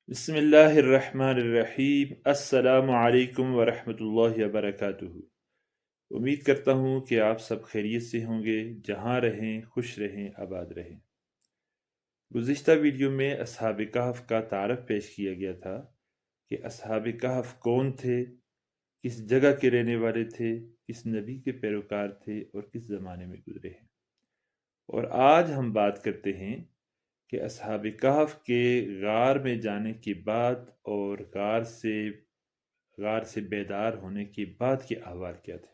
بسم اللہ الرحمن الرحیم۔ السلام علیکم ورحمۃ اللہ وبرکاتہ۔ امید کرتا ہوں کہ آپ سب خیریت سے ہوں گے، جہاں رہیں خوش رہیں آباد رہیں۔ گزشتہ ویڈیو میں اصحاب کہف کا تعارف پیش کیا گیا تھا کہ اصحاب کہف کون تھے، کس جگہ کے رہنے والے تھے، کس نبی کے پیروکار تھے اور کس زمانے میں گزرے ہیں۔ اور آج ہم بات کرتے ہیں کہ اصحاب کہف کے غار میں جانے کے بعد اور غار سے بیدار ہونے کے بعد کے احوال کیا تھے۔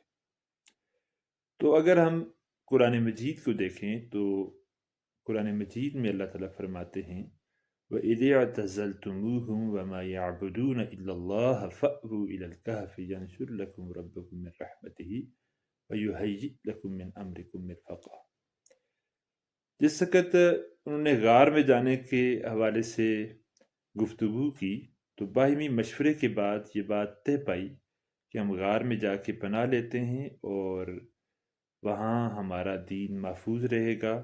تو اگر ہم قرآن مجید کو دیکھیں تو قرآن مجید میں اللہ تعالیٰ فرماتے ہیں وَإِذِ اعْتَزَلْتُمُوهُمْ وَمَا يَعْبُدُونَ إِلَّا اللَّهَ فَأْوُوا إِلَى الْكَهْفِ يَنشُرْ لَكُمْ رَبُّكُم مِّن رَّحْمَتِهِ وَيُهَيِّئْ لَكُم مِّنْ أَمْرِكُم مِّرْفَقًا۔ جس وقت انہوں نے غار میں جانے کے حوالے سے گفتگو کی تو باہمی مشورے کے بعد یہ بات طے پائی کہ ہم غار میں جا کے پناہ لیتے ہیں اور وہاں ہمارا دین محفوظ رہے گا،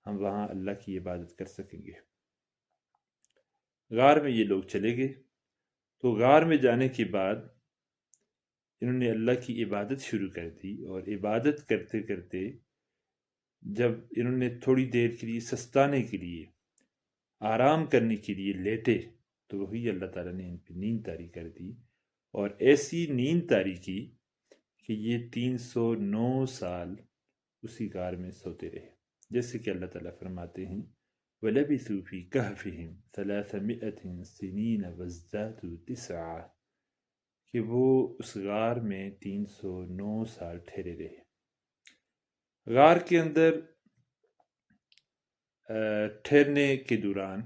ہم وہاں اللہ کی عبادت کر سکیں گے۔ غار میں یہ لوگ چلے گئے، تو غار میں جانے کے بعد انہوں نے اللہ کی عبادت شروع کر دی، اور عبادت کرتے کرتے جب انہوں نے تھوڑی دیر کے لیے سستانے کے لیے، آرام کرنے کے لیے لیٹے تو وہی اللہ تعالیٰ نے ان پہ نیند طاری کر دی، اور ایسی نیند طاری کی کہ یہ 309 سال اسی غار میں سوتے رہے، جیسے کہ اللہ تعالیٰ فرماتے ہیں وَلَبِثُوا فِي كَهْفِهِمْ 300 سِنِينَ وَازْدَادُوا تِسْعًا، کہ وہ اس غار میں 309 سال ٹھہرے رہے۔ غار کے اندر ٹھہرنے کے دوران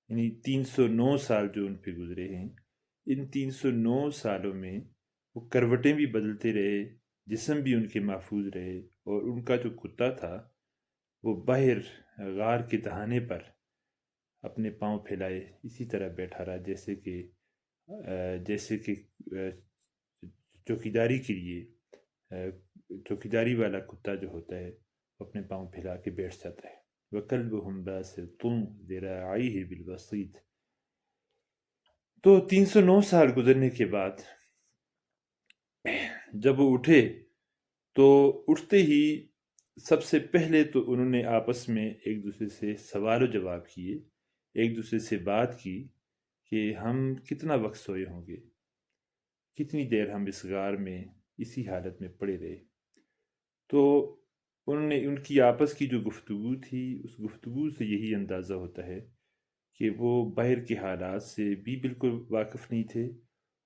یعنی 309 سال جو ان پہ گزرے ہیں، ان 309 سالوں میں وہ کروٹیں بھی بدلتے رہے، جسم بھی ان کے محفوظ رہے، اور ان کا جو کتا تھا وہ باہر غار کے دہانے پر اپنے پاؤں پھیلائے اسی طرح بیٹھا رہا، جیسے کہ چوکیداری کے لیے چوکیداری والا کتا جو ہوتا ہے وہ اپنے پاؤں پھیلا کے بیٹھ جاتا ہے۔ وَكَلْبُهُمْ بَاسِطٌ ذِرَاعَيْهِ بِالْوَصِيدِ۔ تو 309 سال گزرنے کے بعد جب وہ اٹھے تو اٹھتے ہی سب سے پہلے تو انہوں نے آپس میں ایک دوسرے سے سوال و جواب کیے، ایک دوسرے سے بات کی کہ ہم کتنا وقت سوئے ہوں گے، کتنی دیر ہم اس غار میں اسی حالت میں پڑے رہے۔ تو ان کی آپس کی جو گفتگو تھی، اس گفتگو سے یہی اندازہ ہوتا ہے کہ وہ باہر کے حالات سے بھی بالکل واقف نہیں تھے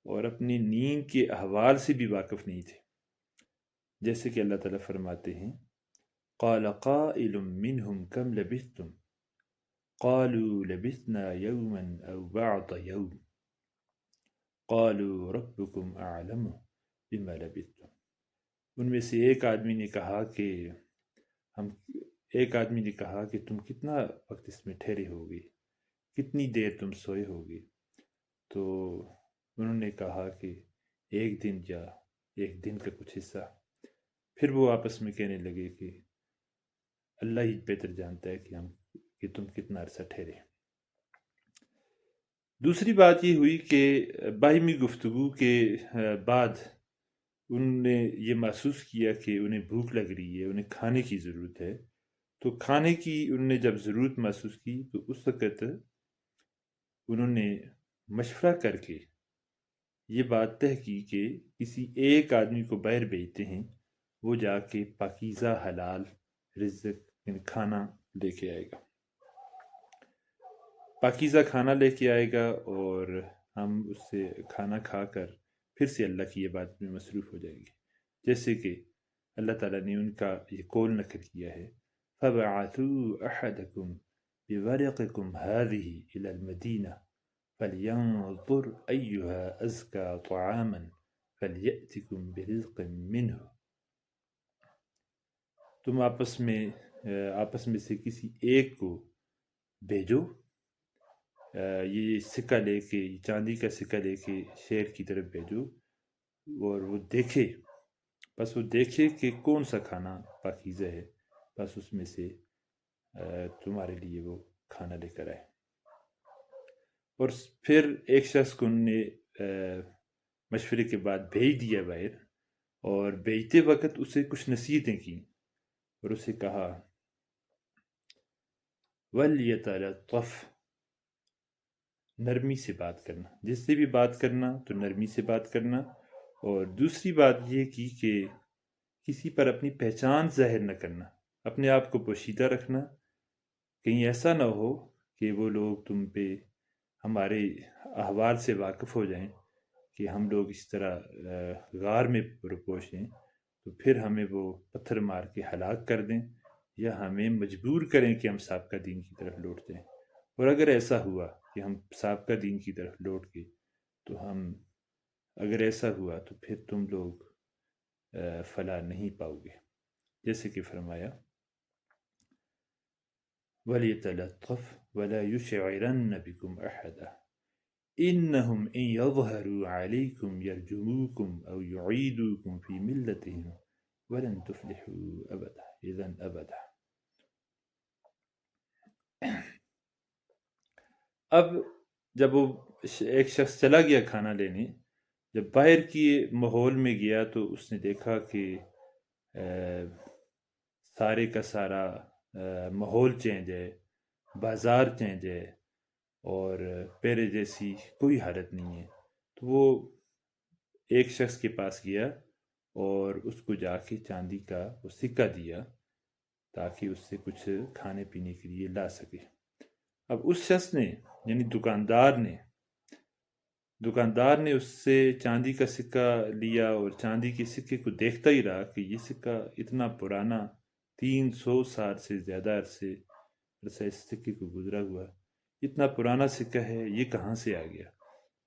اور اپنی نیند کے احوال سے بھی واقف نہیں تھے، جیسے کہ اللہ تعالیٰ فرماتے ہیں قَالَ قَائِلٌ مِّنْهُمْ كَمْ لَبِثْتُمْ قَالُوا لَبِثْنَا يَوْمًا أَوْ بَعْضَ يَوْمٍ قَالُوا رَبُّكُمْ أَعْلَمُ بِمَا لَبِثْتُمْ۔ ان میں سے ایک آدمی نے کہا کہ تم کتنا وقت اس میں ٹھہرے ہوگے، کتنی دیر تم سوئے ہوگے؟ تو انہوں نے کہا کہ ایک دن یا ایک دن کا کچھ حصہ۔ پھر وہ آپس میں کہنے لگے کہ اللہ ہی بہتر جانتا ہے کہ تم کتنا عرصہ ٹھہرے۔ دوسری بات یہ ہوئی کہ باہمی گفتگو کے بعد انہوں نے یہ محسوس کیا کہ انہیں بھوک لگ رہی ہے، انہیں کھانے کی ضرورت ہے۔ تو کھانے کی انہوں نے جب ضرورت محسوس کی تو اس وقت انہوں نے مشورہ کر کے یہ بات طے کی کہ کسی ایک آدمی کو باہر بھیجتے ہیں، وہ جا کے پاکیزہ حلال رزق یعنی کھانا لے کے آئے گا، پاکیزہ کھانا لے کے آئے گا، اور ہم اس سے کھانا کھا کر پھر سے اللہ کی عبادت میں مصروف ہو جائیں گے، جیسے کہ اللہ تعالیٰ نے ان کا یہ قول نقل کیا ہے فَبَعَثُوا أَحَدَكُمْ بِوَرِقِكُمْ هَذِهِ إِلَى الْمَدِينَةِ فَلْيَنظُرْ أَيُّهَا أَزْكَى طَعَامًا فَلْيَأْتِكُمْ بِرِزْقٍ مِّنْهُ۔ تم آپس میں سے کسی ایک کو بھیجو، یہ سکہ لے کے، چاندی کا سکہ لے کے شہر کی طرف بھیجو، اور وہ دیکھے کہ کون سا کھانا پاکیزہ ہے، بس اس میں سے تمہارے لیے وہ کھانا لے کر آئے۔ اور پھر ایک شخص کو انہوں نے مشورے کے بعد بھیج دیا باہر، اور بھیجتے وقت اسے کچھ نصیحتیں کی اور اسے کہا وَلْيَتَلَطَّفْ، نرمی سے بات کرنا، جس سے بھی بات کرنا تو نرمی سے بات کرنا۔ اور دوسری بات یہ کی کہ کسی پر اپنی پہچان ظاہر نہ کرنا، اپنے آپ کو پوشیدہ رکھنا، کہیں ایسا نہ ہو کہ وہ لوگ تم پہ ہمارے احوال سے واقف ہو جائیں کہ ہم لوگ اس طرح غار میں پرپوش ہیں تو پھر ہمیں وہ پتھر مار کے ہلاک کر دیں یا ہمیں مجبور کریں کہ ہم سابقہ دین کی طرف لوٹ جائیں۔ اور اگر ایسا ہوا کہ ہم سابقہ دین کی طرف لوٹ گئے تو اگر ایسا ہوا تو پھر تم لوگ فلاح نہیں پاؤ گے، جیسے کہ فرمایا وَلْيَتَلَطَّفْ وَلَا يُشْعِرَنَّ بِكُمْ أَحَدًا إِنَّهُمْ إِنْ يَظْهَرُوا عَلَيْكُمْ يَرْجُمُوكُمْ أَوْ يُعِيدُوكُمْ فِي مِلَّتِهِمْ وَلَنْ تُفْلِحُوا أَبَدًا إِذًا أَبَدًا۔ اب جب وہ ایک شخص چلا گیا کھانا لینے، جب باہر کی ماحول میں گیا تو اس نے دیکھا کہ سارے کا سارا ماحول چینج ہے، بازار چینج ہے، اور پہلے جیسی کوئی حالت نہیں ہے۔ تو وہ ایک شخص کے پاس گیا اور اس کو جا کے چاندی کا وہ سکہ دیا تاکہ اس سے کچھ کھانے پینے کے لیے لا سکے۔ اب اس شخص نے یعنی دکاندار نے اس سے چاندی کا سکہ لیا اور چاندی کے سکے کو دیکھتا ہی رہا کہ یہ سکہ اتنا پرانا، 300 سال سے زیادہ عرصہ اس سکے کو گزرا ہوا، اتنا پرانا سکہ ہے، یہ کہاں سے آ گیا؟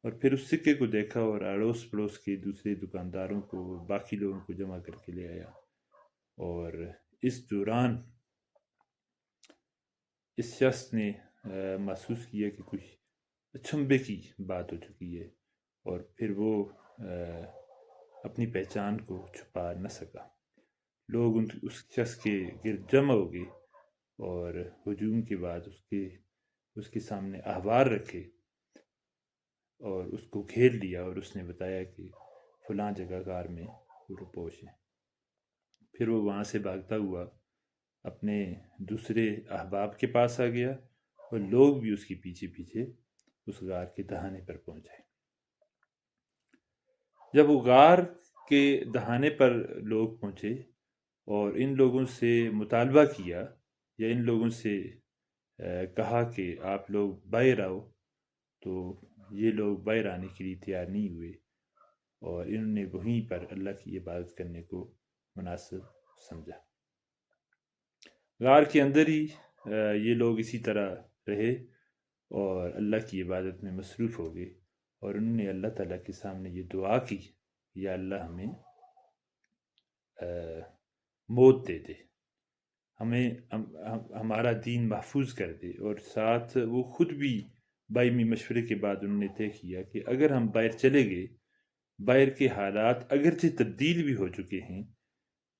اور پھر اس سکے کو دیکھا اور اڑوس پڑوس کے دوسرے دکانداروں کو، باقی لوگوں کو جمع کر کے لے آیا، اور اس دوران اس شخص نے محسوس کیا کہ کچھ اچنبھے کی بات ہو چکی ہے، اور پھر وہ اپنی پہچان کو چھپا نہ سکا۔ لوگ اس شخص کے گرد جمع ہو گئے اور ہجوم کے بعد اس کے سامنے احوار رکھے اور اس کو گھیر لیا، اور اس نے بتایا کہ فلاں جگہ غار میں پرپوش ہے۔ پھر وہ وہاں سے بھاگتا ہوا اپنے دوسرے احباب کے پاس آ گیا اور لوگ بھی اس کے پیچھے پیچھے اس غار کے دہانے پر پہنچے۔ جب وہ غار کے دہانے پر لوگ پہنچے اور ان لوگوں سے مطالبہ کیا یا ان لوگوں سے کہا کہ آپ لوگ باہر آؤ، تو یہ لوگ باہر آنے کے لیے تیار نہیں ہوئے، اور انہوں نے وہیں پر اللہ کی عبادت کرنے کو مناسب سمجھا۔ غار کے اندر ہی یہ لوگ اسی طرح رہے اور اللہ کی عبادت میں مصروف ہو گئے، اور انہوں نے اللہ تعالیٰ کے سامنے یہ دعا کی، یا اللہ ہمیں موت دے دے، ہمیں ہمارا دین محفوظ کر دے۔ اور ساتھ وہ خود بھی باہمی مشورے کے بعد انہوں نے طے کیا کہ اگر ہم باہر چلے گئے، باہر کے حالات اگرچہ تبدیل بھی ہو چکے ہیں،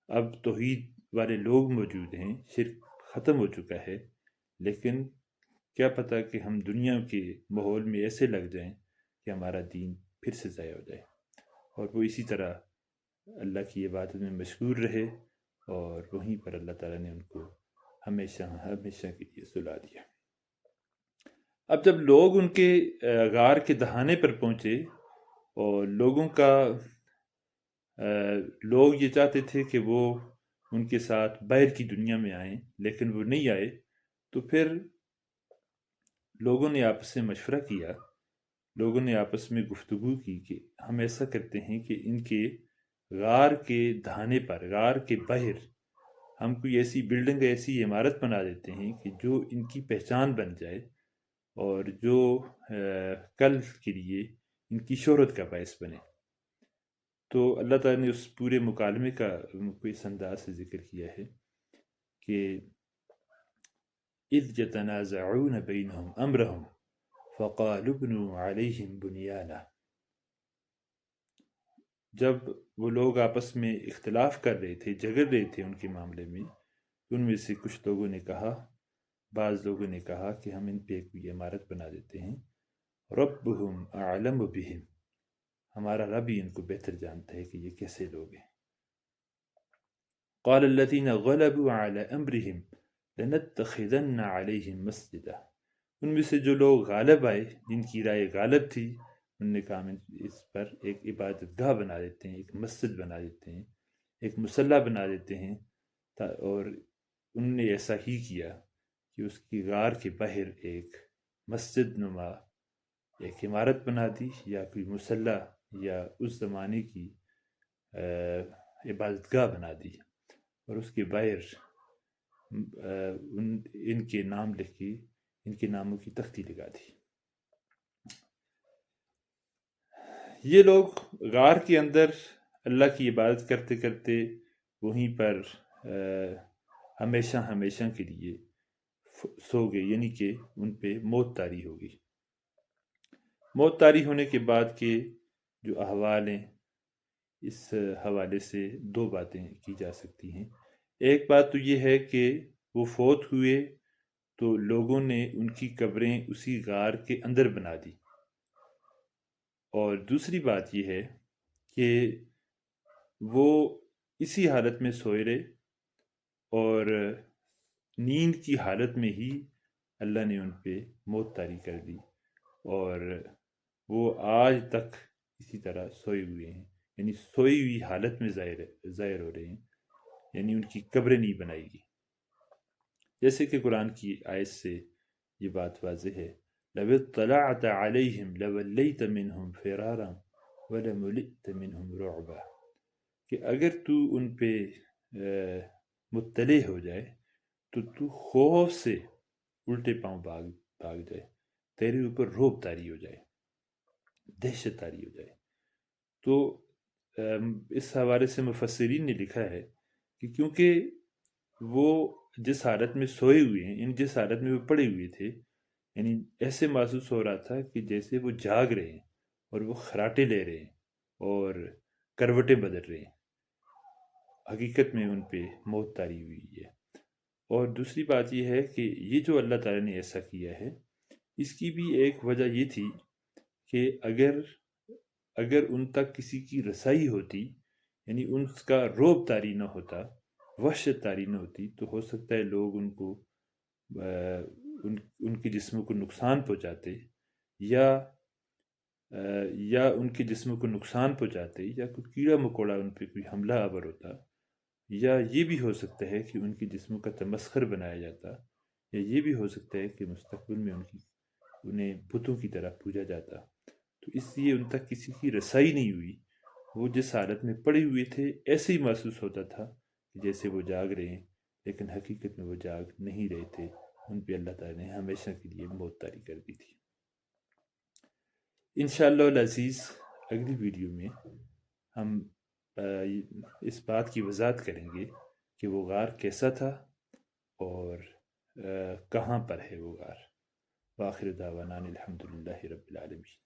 اب توحید والے لوگ موجود ہیں، شرک ختم ہو چکا ہے، لیکن کیا پتہ کہ ہم دنیا کے ماحول میں ایسے لگ جائیں کہ ہمارا دین پھر سے ضائع ہو جائے۔ اور وہ اسی طرح اللہ کی عبادت میں مشغول رہے، اور وہیں پر اللہ تعالیٰ نے ان کو ہمیشہ ہمیشہ کے لیے سلا دیا۔ اب جب لوگ ان کے غار کے دہانے پر پہنچے اور لوگ یہ چاہتے تھے کہ وہ ان کے ساتھ باہر کی دنیا میں آئیں، لیکن وہ نہیں آئے، تو پھر لوگوں نے آپس میں مشورہ کیا، لوگوں نے آپس میں گفتگو کی کہ ہم ایسا کرتے ہیں کہ ان کے غار کے دہانے پر، غار کے باہر ہم کوئی ایسی بلڈنگ، ایسی عمارت بنا دیتے ہیں کہ جو ان کی پہچان بن جائے اور جو کل کے لیے ان کی شہرت کا باعث بنے۔ تو اللہ تعالیٰ نے اس پورے مکالمے کا کوئی اس انداز سے ذکر کیا ہے کہ اذ يتنازعون بینہم امرہم فقالوا ابنوا علیہم بنیانا، جب وہ لوگ آپس میں اختلاف کر رہے تھے، جھگڑ رہے تھے ان کے معاملے میں، ان میں سے کچھ لوگوں نے کہا، بعض لوگوں نے کہا کہ ہم ان پہ کوئی عمارت بنا دیتے ہیں، ربهم اعلم بهم، ہمارا رب ہی ان کو بہتر جانتا ہے کہ یہ کیسے لوگ ہیں۔ قال الذين غلبوا على امرهم لنتخذن عليهم مسجدا، ان میں سے جو لوگ غالب آئے، جن کی رائے غالب تھی، انہوں نے کہا ہم اس پر ایک عبادت گاہ بنا دیتے ہیں، ایک مسجد بنا دیتے ہیں، ایک مصلی بنا دیتے ہیں، اور انہوں نے ایسا ہی کیا کہ اس کی غار کے باہر ایک مسجد نما ایک عمارت بنا دی، یا کوئی مصلی یا اس زمانے کی عبادت گاہ بنا دی، اور اس کے باہر ان کے نام لکھ کے ان کے ناموں کی تختی لگا دی۔ یہ لوگ غار کے اندر اللہ کی عبادت کرتے کرتے وہیں پر ہمیشہ ہمیشہ کے لیے سو گئے، یعنی کہ ان پہ موت طاری ہو گئی۔ موت طاری ہونے کے بعد کے جو احوال ہیں، اس حوالے سے دو باتیں کی جا سکتی ہیں۔ ایک بات تو یہ ہے کہ وہ فوت ہوئے تو لوگوں نے ان کی قبریں اسی غار کے اندر بنا دی، اور دوسری بات یہ ہے کہ وہ اسی حالت میں سوئے رہے، اور نیند کی حالت میں ہی اللہ نے ان پہ موت طاری کر دی، اور وہ آج تک اسی طرح سوئے ہوئے ہیں، یعنی سوئی ہوئی حالت میں ظاہر ہو رہے ہیں، یعنی ان کی قبریں نہیں بنائی گئی۔ جیسے کہ قرآن کی آیت سے یہ بات واضح ہے، لَوِ اطَّلَعْتَ عَلَيْهِمْ لَوَلَّيْتَ مِنْهُمْ فِرَارًا وَلَمُلِئْتَ مِنْهُمْ رُعْبًا، کہ اگر تو ان پہ مطلع ہو جائے تو خوف سے الٹے پاؤں بھاگ جائے، تیرے اوپر رعب طاری ہو جائے، دہشت طاری ہو جائے۔ تو اس حوالے سے مفسرین نے لکھا ہے کہ کیونکہ وہ جس حالت میں سوئے ہوئے ہیں، یعنی جس حالت میں وہ پڑے ہوئے تھے، یعنی ایسے محسوس ہو رہا تھا کہ جیسے وہ جاگ رہے ہیں اور وہ خراٹے لے رہے ہیں اور کروٹیں بدل رہے ہیں، حقیقت میں ان پہ موت طاری ہوئی ہے۔ اور دوسری بات یہ ہے کہ یہ جو اللہ تعالیٰ نے ایسا کیا ہے، اس کی بھی ایک وجہ یہ تھی کہ اگر ان تک کسی کی رسائی ہوتی، یعنی ان کا رعب طاری نہ ہوتا، وحشت طاری نہ ہوتی، تو ہو سکتا ہے لوگ ان کو ان کے جسموں کو نقصان پہنچاتے، یا ان کے جسموں کو نقصان پہنچاتے، یا کوئی کیڑا مکوڑا ان پہ کوئی حملہ آور ہوتا، یا یہ بھی ہو سکتا ہے کہ ان کے جسموں کا تمسخر بنایا جاتا، یا یہ بھی ہو سکتا ہے کہ مستقبل میں انہیں بتوں کی طرح پوجا جاتا۔ تو اس لیے ان تک کسی کی رسائی نہیں ہوئی، وہ جس حالت میں پڑے ہوئے تھے ایسے ہی محسوس ہوتا تھا جیسے وہ جاگ رہے ہیں، لیکن حقیقت میں وہ جاگ نہیں رہے تھے، ان پہ اللہ تعالیٰ نے ہمیشہ کے لیے موت طاری کر دی تھی۔ انشاءاللہ العزیز اگلی ویڈیو میں ہم اس بات کی وضاحت کریں گے کہ وہ غار کیسا تھا اور کہاں پر ہے وہ غار۔ وآخر دعوانا الحمدللہ رب العالمین۔